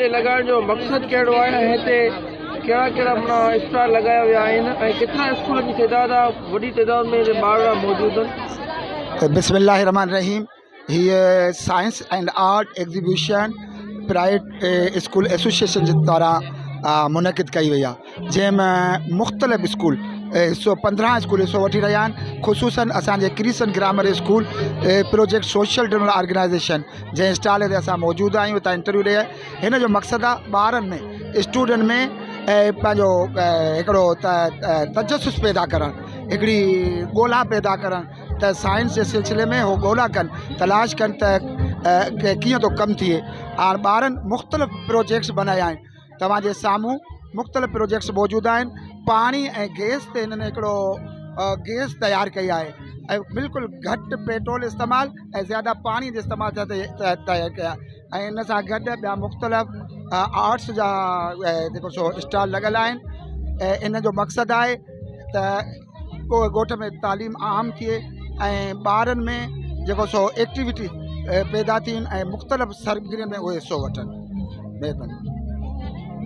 लगाइण जो मक़सदु कहिड़ो आहे, हिते कहिड़ा कहिड़ा माना स्टॉल लगाया विया आहिनि ऐं केतिरा स्कूल जी तइदाद आहे, वॾी तइदाद में ॿार मौजूदु आहिनि। बिस्मिल्लाहिर्रहमानिर्रहीम। हीअ science and art exhibition private school association जे पारां मुनक़िद कई वई आहे, जंहिंमें मुख़्तलिफ़ स्कूल 115 स्कूल हिसो वठी रहिया आहिनि। ख़ुसूसन असांजे क्रिसन grammar school project social development organization जंहिं स्टॉल ते असां मौजूदु आहियूं, हितां इंटरव्यू ॾे। हिन जो मक़सदु आहे ॿारनि में स्टूडेंट में पंहिंजो हिकिड़ो तजसुस पैदा करणु, हिकिड़ी ॻोल्हा पैदा करणु त साइंस जे सिलसिले में हो ॻोल्हा कनि, तलाश कनि त कीअं थो कमु थिए। और ॿारनि मुख़्तलिफ़ प्रोजेक्ट्स बनाया आहिनि। तव्हांजे साम्हूं मुख़्तलिफ़ प्रोजेक्ट्स मौजूदु आहिनि। पाणी ऐं गैस ते हिननि हिकिड़ो गैस तयारु कई आहे ऐं बिल्कुलु घटि पेट्रोल इस्तेमालु ऐं ज़्यादा पाणी जो इस्तेमालु सां तयारु कया। ऐं इन सां गॾु ॿिया मुख़्तलिफ़ आर्ट्स जा जेको सो स्टॉल लॻल आहिनि। ऐं इन जो मक़सदु आहे त ॻोठ में तालीम आम थिए ऐं ॿारनि में जेको सो एक्टिविटी पैदा थियनि ऐं मुख़्तलिफ़ सरगर्मियुनि में उहे हिसो वठनि। महिरबानी।